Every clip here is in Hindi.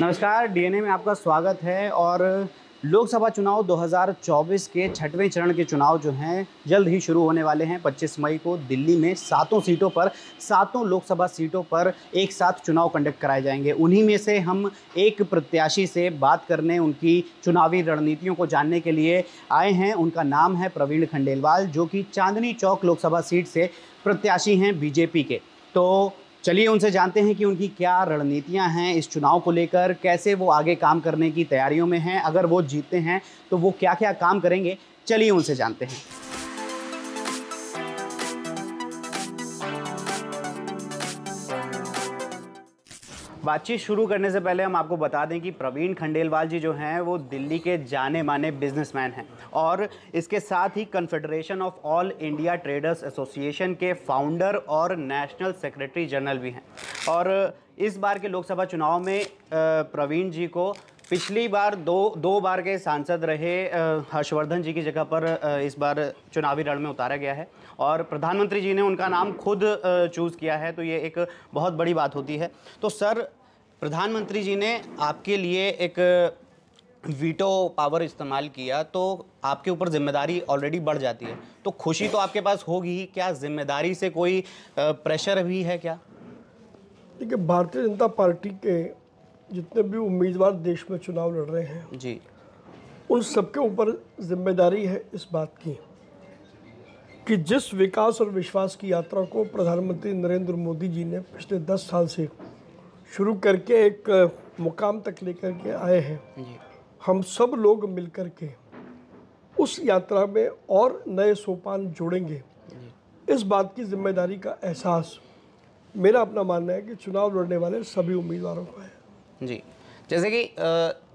नमस्कार, डीएनए में आपका स्वागत है। और लोकसभा चुनाव 2024 के छठवें चरण के चुनाव जो हैं जल्द ही शुरू होने वाले हैं। 25 मई को दिल्ली में सातों लोकसभा सीटों पर एक साथ चुनाव कंडक्ट कराए जाएंगे। उन्हीं में से हम एक प्रत्याशी से बात करने, उनकी चुनावी रणनीतियों को जानने के लिए आए हैं। उनका नाम है प्रवीण खंडेलवाल, जो कि चांदनी चौक लोकसभा सीट से प्रत्याशी हैं बीजेपी के। तो चलिए उनसे जानते हैं कि उनकी क्या रणनीतियां हैं इस चुनाव को लेकर, कैसे वो आगे काम करने की तैयारियों में हैं, अगर वो जीतते हैं तो वो क्या क्या काम करेंगे। चलिए उनसे जानते हैं। बातचीत शुरू करने से पहले हम आपको बता दें कि प्रवीण खंडेलवाल जी जो हैं वो दिल्ली के जाने माने बिजनेसमैन हैं और इसके साथ ही confederation of all India traders association के फाउंडर और नेशनल सेक्रेटरी जनरल भी हैं। और इस बार के लोकसभा चुनाव में प्रवीण जी को पिछली बार दो बार के सांसद रहे हर्षवर्धन जी की जगह पर इस बार चुनावी रण में उतारा गया है और प्रधानमंत्री जी ने उनका नाम खुद चूज़ किया है, तो ये एक बहुत बड़ी बात होती है। तो सर, प्रधानमंत्री जी ने आपके लिए एक वीटो पावर इस्तेमाल किया, तो आपके ऊपर जिम्मेदारी ऑलरेडी बढ़ जाती है, तो खुशी तो आपके पास होगी ही, क्या जिम्मेदारी से कोई प्रेशर भी है क्या? देखिए, भारतीय जनता पार्टी के जितने भी उम्मीदवार देश में चुनाव लड़ रहे हैं जी, उन सबके ऊपर जिम्मेदारी है इस बात की कि जिस विकास और विश्वास की यात्रा को प्रधानमंत्री नरेंद्र मोदी जी ने पिछले 10 साल से शुरू करके एक मुकाम तक लेकर के आए हैं, हम सब लोग मिलकर के उस यात्रा में और नए सोपान जोड़ेंगे। इस बात की जिम्मेदारी का एहसास मेरा अपना मानना है कि चुनाव लड़ने वाले सभी उम्मीदवारों को है। जी, जैसे कि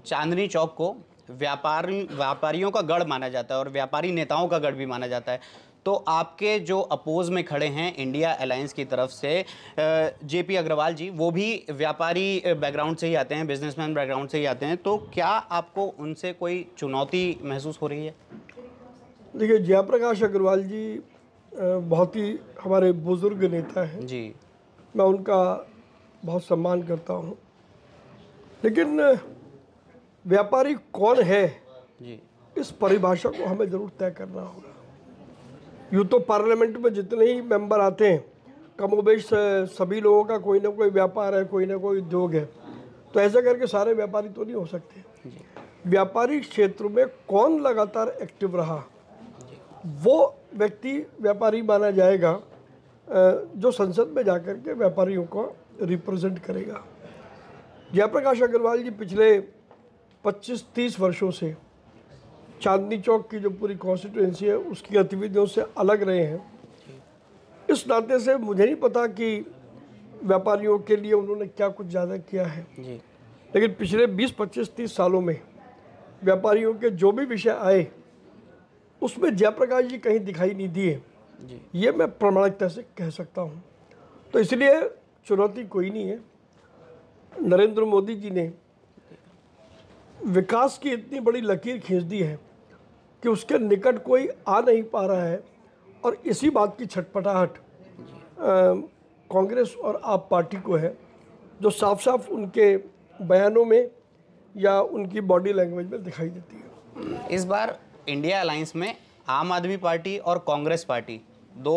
चांदनी चौक को व्यापारियों का गढ़ माना जाता है और व्यापारी नेताओं का गढ़ भी माना जाता है, तो आपके जो अपोज में खड़े हैं इंडिया अलायंस की तरफ से जेपी अग्रवाल जी, वो भी व्यापारी बैकग्राउंड से ही आते हैं, बिजनेसमैन बैकग्राउंड से ही आते हैं, तो क्या आपको उनसे कोई चुनौती महसूस हो रही है? देखिए, जयप्रकाश अग्रवाल जी बहुत ही हमारे बुजुर्ग नेता हैं जी, मैं उनका बहुत सम्मान करता हूँ, लेकिन व्यापारी कौन है जी, इस परिभाषा को हमें ज़रूर तय करना होगा। यूँ तो पार्लियामेंट में जितने ही मेंबर आते हैं, कमोबेश सभी लोगों का कोई ना कोई व्यापार है, कोई ना कोई उद्योग है, तो ऐसा करके सारे व्यापारी तो नहीं हो सकते। व्यापारी क्षेत्र में कौन लगातार एक्टिव रहा, वो व्यक्ति व्यापारी माना जाएगा जो संसद में जाकर के व्यापारियों को रिप्रेजेंट करेगा। जयप्रकाश अग्रवाल जी पिछले 25-30 वर्षों से चांदनी चौक की जो पूरी कॉन्स्टिट्यूएंसी है उसकी गतिविधियों से अलग रहे हैं। इस नाते से मुझे नहीं पता कि व्यापारियों के लिए उन्होंने क्या कुछ ज़्यादा किया है जी, लेकिन पिछले 20-25-30 सालों में व्यापारियों के जो भी विषय आए उसमें जयप्रकाश जी कहीं दिखाई नहीं दिए, ये मैं प्रामाणिकता से कह सकता हूँ। तो इसलिए चुनौती कोई नहीं है। नरेंद्र मोदी जी ने विकास की इतनी बड़ी लकीर खींच दी है कि उसके निकट कोई आ नहीं पा रहा है, और इसी बात की छटपटाहट कांग्रेस और आप पार्टी को है, जो साफ साफ उनके बयानों में या उनकी बॉडी लैंग्वेज में दिखाई देती है। इस बार इंडिया अलायंस में आम आदमी पार्टी और कांग्रेस पार्टी दो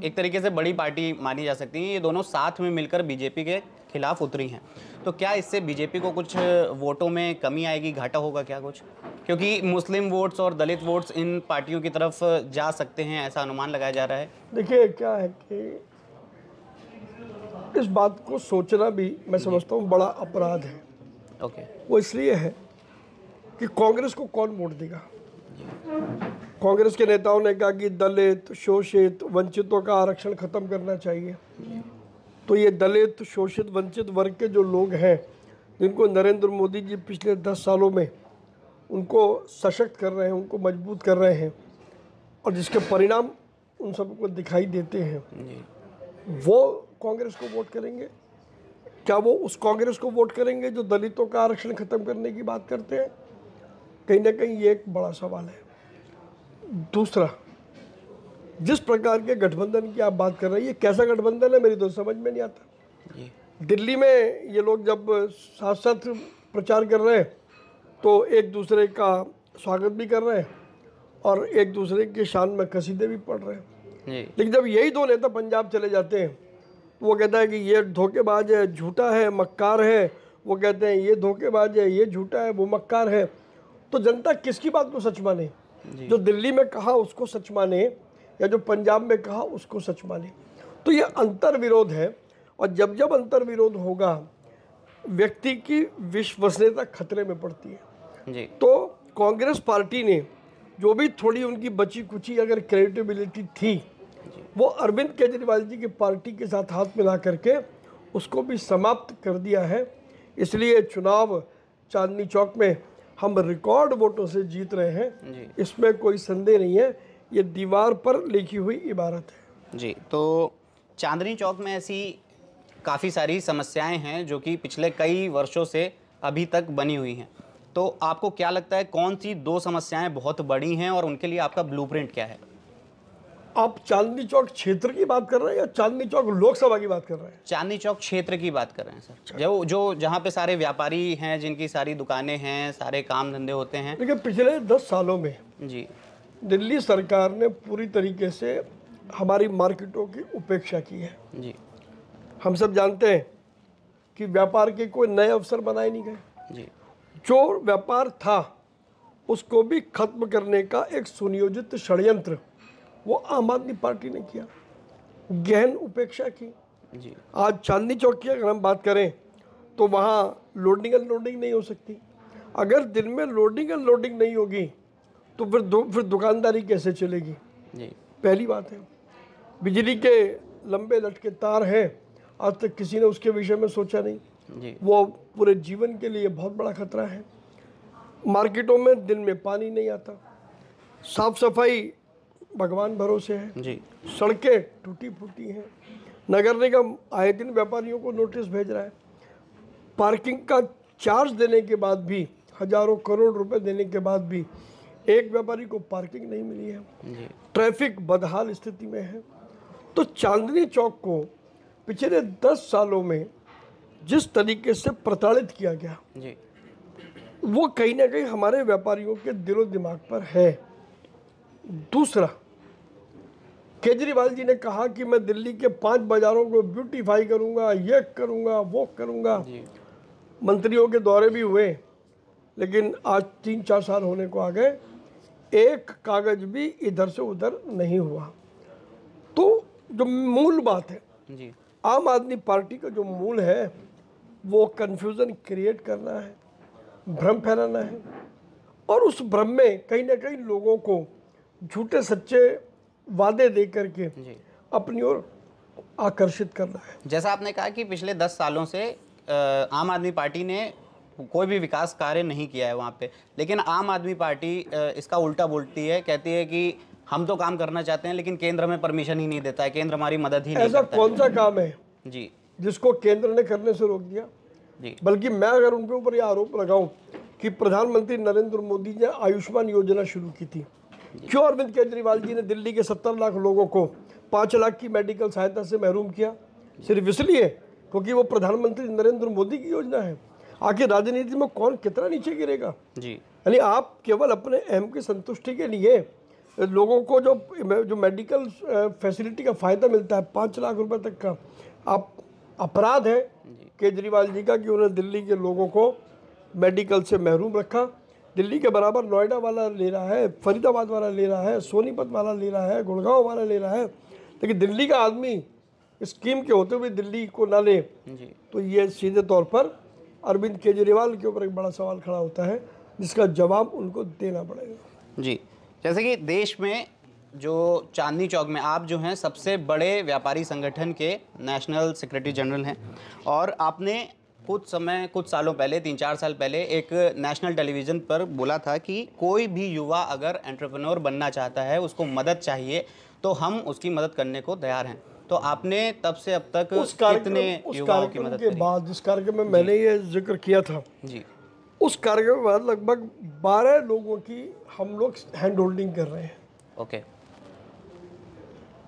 एक तरीके से बड़ी पार्टी मानी जा सकती हैं, ये दोनों साथ में मिलकर बीजेपी के खिलाफ उतरी हैं, तो क्या इससे बीजेपी को कुछ वोटों में कमी आएगी, घाटा होगा क्या कुछ? क्योंकि मुस्लिम वोट्स और दलित वोट्स इन पार्टियों की तरफ जा सकते हैं, ऐसा अनुमान लगाया जा रहा है। देखिए, क्या है कि इस बात को सोचना भी मैं समझता हूँ बड़ा अपराध है। ओके, वो इसलिए है कि कांग्रेस को कौन वोट देगा। कांग्रेस के नेताओं ने कहा कि दलित, शोषित, वंचितों का आरक्षण खत्म करना चाहिए। तो ये दलित, शोषित, वंचित वर्ग के जो लोग हैं, जिनको नरेंद्र मोदी जी पिछले 10 सालों में उनको सशक्त कर रहे हैं, उनको मजबूत कर रहे हैं, और जिसके परिणाम उन सबको दिखाई देते हैं, वो कांग्रेस को वोट करेंगे। क्या वो उस कांग्रेस को वोट करेंगे जो दलितों का आरक्षण खत्म करने की बात करते हैं? कहीं ना कहीं ये एक बड़ा सवाल है। दूसरा, जिस प्रकार के गठबंधन की आप बात कर रहे हैं, ये कैसा गठबंधन है मेरी तो समझ में नहीं आता। दिल्ली में ये लोग जब साथ साथ प्रचार कर रहे हैं तो एक दूसरे का स्वागत भी कर रहे हैं और एक दूसरे की शान में कसीदे भी पढ़ रहे हैं। जी। लेकिन जब यही दो नेता पंजाब चले जाते हैं, वो कहता है कि ये धोखेबाज है, झूठा है, मक्कार है, वो कहते हैं ये धोखेबाज है, ये झूठा है, वो मक्कार है, तो जनता किसकी बात को सच माने? जो दिल्ली में कहा उसको सच माने या जो पंजाब में कहा उसको सच माने? तो ये अंतर विरोध है, और जब जब अंतर विरोध होगा व्यक्ति की विश्वसनीयता खतरे में पड़ती है। जी। तो कांग्रेस पार्टी ने जो भी थोड़ी उनकी बची कुची अगर क्रेडिबिलिटी थी, वो अरविंद केजरीवाल जी की पार्टी के साथ हाथ मिला करके उसको भी समाप्त कर दिया है। इसलिए चुनाव चांदनी चौक में हम रिकॉर्ड वोटों से जीत रहे हैं, इसमें कोई संदेह नहीं है। ये दीवार पर लिखी हुई इबारत है। जी। तो चांदनी चौक में ऐसी काफ़ी सारी समस्याएं हैं जो कि पिछले कई वर्षों से अभी तक बनी हुई हैं। तो आपको क्या लगता है कौन सी 2 समस्याएं बहुत बड़ी हैं और उनके लिए आपका ब्लूप्रिंट क्या है? आप चांदनी चौक क्षेत्र की बात कर रहे हैं या चांदनी चौक लोकसभा की बात कर रहे हैं? चांदनी चौक क्षेत्र की बात कर रहे हैं सर, जो जहाँ पे सारे व्यापारी हैं, जिनकी सारी दुकानें हैं, सारे काम धंधे होते हैं। देखिए, पिछले 10 सालों में जी, दिल्ली सरकार ने पूरी तरीके से हमारी मार्केटों की उपेक्षा की है। जी, हम सब जानते हैं कि व्यापार के कोई नए अवसर बनाए नहीं गए। जी, जो व्यापार था उसको भी खत्म करने का एक सुनियोजित षड्यंत्र वो आम आदमी पार्टी ने किया, गहन उपेक्षा की। जी। आज चांदनी चौक की अगर हम बात करें तो वहाँ लोडिंग अनलोडिंग नहीं हो सकती। अगर दिन में लोडिंग अनलोडिंग नहीं होगी तो फिर दुकानदारी कैसे चलेगी? जी। पहली बात है। बिजली के लंबे लटके तार हैं, आज तक किसी ने उसके विषय में सोचा नहीं। जी। वो पूरे जीवन के लिए बहुत बड़ा खतरा है। मार्केटों में दिन में पानी नहीं आता, साफ सफाई भगवान भरोसे है। जी। सड़कें टूटी फूटी हैं। नगर निगम आए दिन व्यापारियों को नोटिस भेज रहा है। पार्किंग का चार्ज देने के बाद भी, हजारों करोड़ रुपए देने के बाद भी एक व्यापारी को पार्किंग नहीं मिली है। जी। ट्रैफिक बदहाल स्थिति में है। तो चांदनी चौक को पिछले 10 सालों में जिस तरीके से प्रताड़ित किया गया, जी। वो कहीं ना कहीं हमारे व्यापारियों के दिलो दिमाग पर है। दूसरा, केजरीवाल जी ने कहा कि मैं दिल्ली के 5 बाजारों को ब्यूटीफाई करूंगा, ये करूंगा, वो करूंगा। मंत्रियों के दौरे भी हुए, लेकिन आज 3-4 साल होने को आ गए, एक कागज भी इधर से उधर नहीं हुआ। तो जो मूल बात है, जी। आम आदमी पार्टी का जो मूल है वो कन्फ्यूज़न क्रिएट करना है, भ्रम फैलाना है, और उस भ्रम में कहीं ना कहीं लोगों को झूठे सच्चे वादे दे करके अपनी ओर आकर्षित करना है। जैसा आपने कहा कि पिछले 10 सालों से आम आदमी पार्टी ने कोई भी विकास कार्य नहीं किया है वहाँ पे, लेकिन आम आदमी पार्टी इसका उल्टा बोलती है, कहती है कि हम तो काम करना चाहते हैं लेकिन केंद्र में परमिशन ही नहीं देता है, केंद्र हमारी मदद ही नहीं करता है। ऐसा कौन सा काम है जी जिसको केंद्र ने करने से रोक दिया? जी। बल्कि मैं अगर उनके ऊपर यह आरोप लगाऊं कि प्रधानमंत्री नरेंद्र मोदी ने आयुष्मान योजना शुरू की थी, क्यों अरविंद केजरीवाल जी ने दिल्ली के 70 लाख लोगों को 5 लाख की मेडिकल सहायता से महरूम किया? सिर्फ इसलिए क्योंकि वो प्रधानमंत्री नरेंद्र मोदी की योजना है। आखिर राजनीति में कौन कितना नीचे गिरेगा? जी। यानी आप केवल अपने अहम की संतुष्टि के लिए लोगों को जो मेडिकल फैसिलिटी का फ़ायदा मिलता है 5 लाख रुपए तक का, आप अपराध है केजरीवाल जी का कि उन्होंने दिल्ली के लोगों को मेडिकल से महरूम रखा। दिल्ली के बराबर नोएडा वाला ले रहा है, फरीदाबाद वाला ले रहा है, सोनीपत वाला ले रहा है, गुड़गांव वाला ले रहा है, लेकिन दिल्ली का आदमी स्कीम के होते हुए दिल्ली को ना ले, तो ये सीधे तौर पर अरविंद केजरीवाल के ऊपर एक बड़ा सवाल खड़ा होता है, जिसका जवाब उनको देना पड़ेगा। जी। जैसे कि देश में जो चांदनी चौक में आप जो हैं सबसे बड़े व्यापारी संगठन के नेशनल सेक्रेटरी जनरल हैं, और आपने कुछ सालों पहले, 3-4 साल पहले एक नेशनल टेलीविज़न पर बोला था कि कोई भी युवा अगर एंटरप्रेन्योर बनना चाहता है, उसको मदद चाहिए, तो हम उसकी मदद करने को तैयार हैं। तो आपने तब से अब तक कितने युवाओं की मदद करी? बाद जिस कार्यक्रम में मैंने ये जिक्र किया था जी, उस कार्यक्रम के बाद लगभग 12 लोगों की हम लोग हैंड होल्डिंग कर रहे हैं। ओके।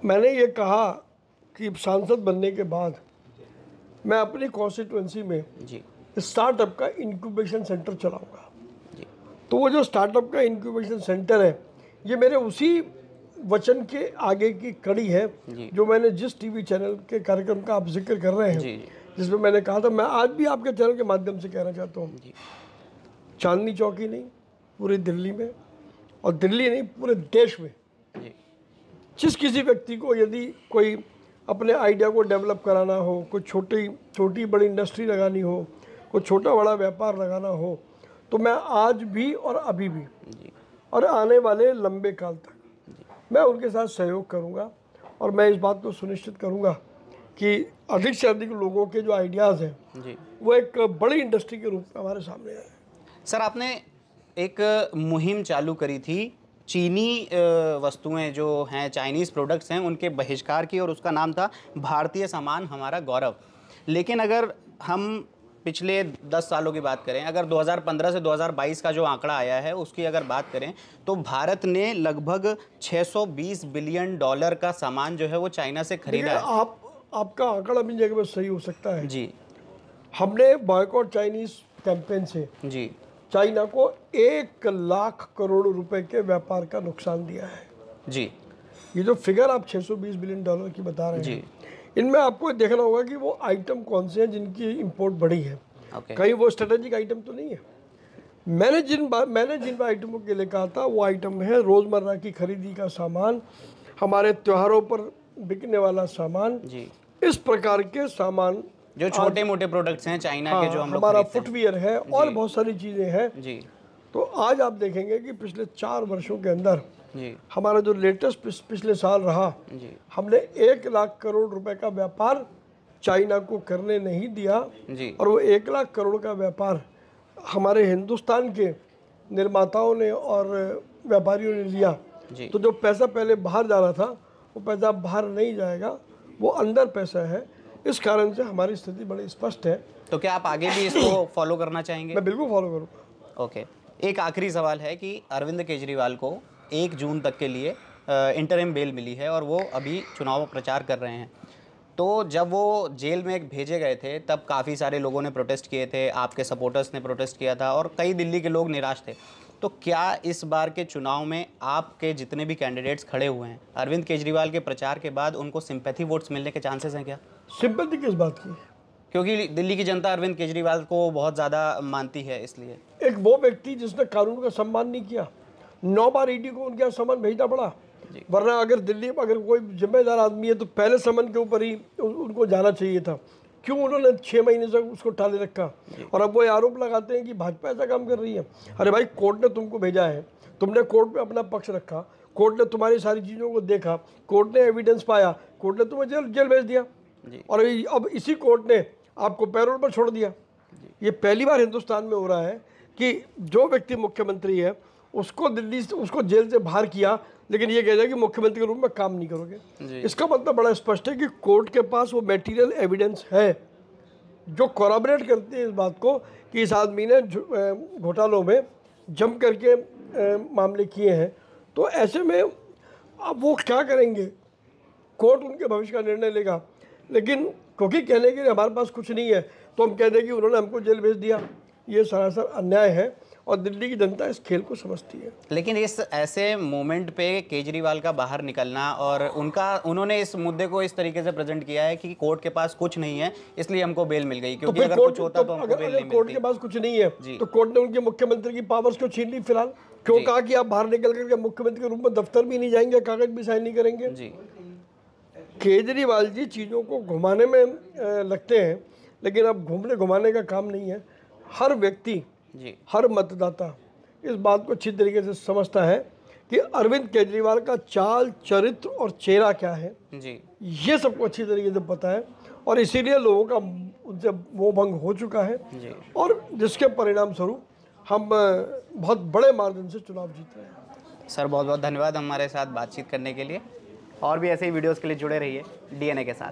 मैंने ये कहा कि सांसद बनने के बाद मैं अपनी कॉन्स्टिट्यूएंसी में जी स्टार्टअप का इंक्यूबेशन सेंटर चलाऊंगा। जी तो वो जो स्टार्टअप का इंक्यूबेशन सेंटर है, ये मेरे उसी वचन के आगे की कड़ी है जो मैंने जिस टीवी चैनल के कार्यक्रम का आप जिक्र कर रहे हैं, जिसमें मैंने कहा था, मैं आज भी आपके चैनल के माध्यम से कहना चाहता हूँ, चांदनी चौक ही नहीं, पूरी दिल्ली में, और दिल्ली नहीं पूरे देश में, जिस किसी व्यक्ति को यदि कोई अपने आइडिया को डेवलप कराना हो, कोई छोटी बड़ी इंडस्ट्री लगानी हो, कोई छोटा बड़ा व्यापार लगाना हो, तो मैं आज भी और अभी भी और आने वाले लंबे काल तक मैं उनके साथ सहयोग करूंगा। और मैं इस बात को सुनिश्चित करूंगा कि अधिक से अधिक लोगों के जो आइडियाज़ हैं वो एक बड़ी इंडस्ट्री के रूप में हमारे सामने आए। सर, आपने एक मुहिम चालू करी थी चीनी वस्तुएं जो हैं, चाइनीज़ प्रोडक्ट्स हैं, उनके बहिष्कार की, और उसका नाम था भारतीय सामान हमारा गौरव। लेकिन अगर हम पिछले 10 सालों की बात करें, अगर 2015 से 2022 का जो आंकड़ा आया है उसकी अगर बात करें, तो भारत ने लगभग $620 बिलियन का सामान जो है वो चाइना से खरीदा है। आपका आंकड़ा भी जगह पर सही हो सकता है जी। हमने बॉयकॉट चाइनीज कैंपेन से जी चाइना को 1 लाख करोड़ रुपए के व्यापार का नुकसान दिया है। जी। ये जो फिगर आप $620 बिलियन की बता रहे हैं, इनमें आपको देखना होगा कि वो आइटम कौन से हैं जिनकी इंपोर्ट बढ़ी है। कहीं वो स्ट्रेटेजिक आइटम तो नहीं है। मैंने जिन आइटमों के लिए कहा था वो आइटम है रोज़मर्रा की खरीदी का सामान, हमारे त्योहारों पर बिकने वाला सामान, इस प्रकार के सामान जो छोटे मोटे प्रोडक्ट्स हैं चाइना के, जो हम लोग हमारा फुटवियर है और बहुत सारी चीज़ें हैं जी। तो आज आप देखेंगे कि पिछले 4 वर्षों के अंदर जी हमारा जो लेटेस्ट पिछले साल रहा जी, हमने 1 लाख करोड़ रुपए का व्यापार चाइना को करने नहीं दिया जी। और वो 1 लाख करोड़ का व्यापार हमारे हिंदुस्तान के निर्माताओं ने और व्यापारियों ने लिया जी। तो जो पैसा पहले बाहर जा रहा था वो पैसा बाहर नहीं जाएगा, वो अंदर पैसा है। इस कारण से हमारी स्थिति बड़ी स्पष्ट है। तो क्या आप आगे भी इसको फॉलो करना चाहेंगे? मैं बिल्कुल फॉलो करूँगा। ओके, एक आखिरी सवाल है कि अरविंद केजरीवाल को 1 जून तक के लिए इंटरिम बेल मिली है और वो अभी चुनाव प्रचार कर रहे हैं। तो जब वो जेल में भेजे गए थे तब काफ़ी सारे लोगों ने प्रोटेस्ट किए थे, आपके सपोर्टर्स ने प्रोटेस्ट किया था और कई दिल्ली के लोग निराश थे। तो क्या इस बार के चुनाव में आपके जितने भी कैंडिडेट्स खड़े हुए हैं, अरविंद केजरीवाल के प्रचार के बाद उनको सिंपैथी वोट्स मिलने के चांसेस हैं क्या? सिंपैथी किस बात की? क्योंकि दिल्ली की जनता अरविंद केजरीवाल को बहुत ज़्यादा मानती है, इसलिए। एक वो व्यक्ति जिसने कानून का सम्मान नहीं किया, 9 बार ईडी को उनके यहाँ सम्मान भेजना पड़ा, वरना अगर दिल्ली में अगर कोई जिम्मेदार आदमी है तो पहले सम्मान के ऊपर ही उनको जाना चाहिए था। क्यों उन्होंने 6 महीने से उसको टाले रखा? और अब वो आरोप लगाते हैं कि भाजपा ऐसा काम कर रही है। अरे भाई, कोर्ट ने तुमको भेजा है, तुमने कोर्ट में अपना पक्ष रखा, कोर्ट ने तुम्हारी सारी चीज़ों को देखा, कोर्ट ने एविडेंस पाया, कोर्ट ने तुम्हें जेल भेज दिया और अब इसी कोर्ट ने आपको पैरोल पर छोड़ दिया। ये पहली बार हिंदुस्तान में हो रहा है कि जो व्यक्ति मुख्यमंत्री है उसको जेल से बाहर किया, लेकिन ये कह जाए कि मुख्यमंत्री के रूप में काम नहीं करोगे। इसका मतलब बड़ा स्पष्ट है कि कोर्ट के पास वो मटेरियल एविडेंस है जो कोरॉबरेट करती है इस बात को कि इस आदमी ने घोटालों में जम करके मामले किए हैं। तो ऐसे में अब वो क्या करेंगे, कोर्ट उनके भविष्य का निर्णय लेगा। लेकिन क्योंकि कहने के लिए हमारे पास कुछ नहीं है तो हम कह दें कि उन्होंने हमको जेल भेज दिया, ये सरासर अन्याय है और दिल्ली की जनता इस खेल को समझती है। लेकिन इस ऐसे मोमेंट पे केजरीवाल का बाहर निकलना और उन्होंने इस मुद्दे को इस तरीके से प्रेजेंट किया है कि कोर्ट के पास कुछ नहीं है इसलिए हमको बेल मिल गई, क्योंकि अगर कुछ होता तो हमको बेल नहीं मिलती। कोर्ट के पास कुछ नहीं है तो कोर्ट ने उनके मुख्यमंत्री की पावर्स क्यों छीन ली? फिलहाल क्यों कहा कि आप बाहर निकल करके मुख्यमंत्री के रूप में दफ्तर भी नहीं जाएंगे, कागज भी साइन नहीं करेंगे? केजरीवाल जी चीज़ों को घुमाने में लगते हैं, लेकिन अब घुमाने का काम नहीं है। हर व्यक्ति जी, हर मतदाता इस बात को अच्छी तरीके से समझता है कि अरविंद केजरीवाल का चाल, चरित्र और चेहरा क्या है जी, ये सबको अच्छी तरीके से पता है और इसीलिए लोगों का उनसे वो भंग हो चुका है जी। और जिसके परिणाम स्वरूप हम बहुत बड़े मार्जिन से चुनाव जीत रहे हैं। सर, बहुत बहुत धन्यवाद हमारे साथ बातचीत करने के लिए। और भी ऐसे ही वीडियोस के लिए जुड़े रहिए DNA के साथ।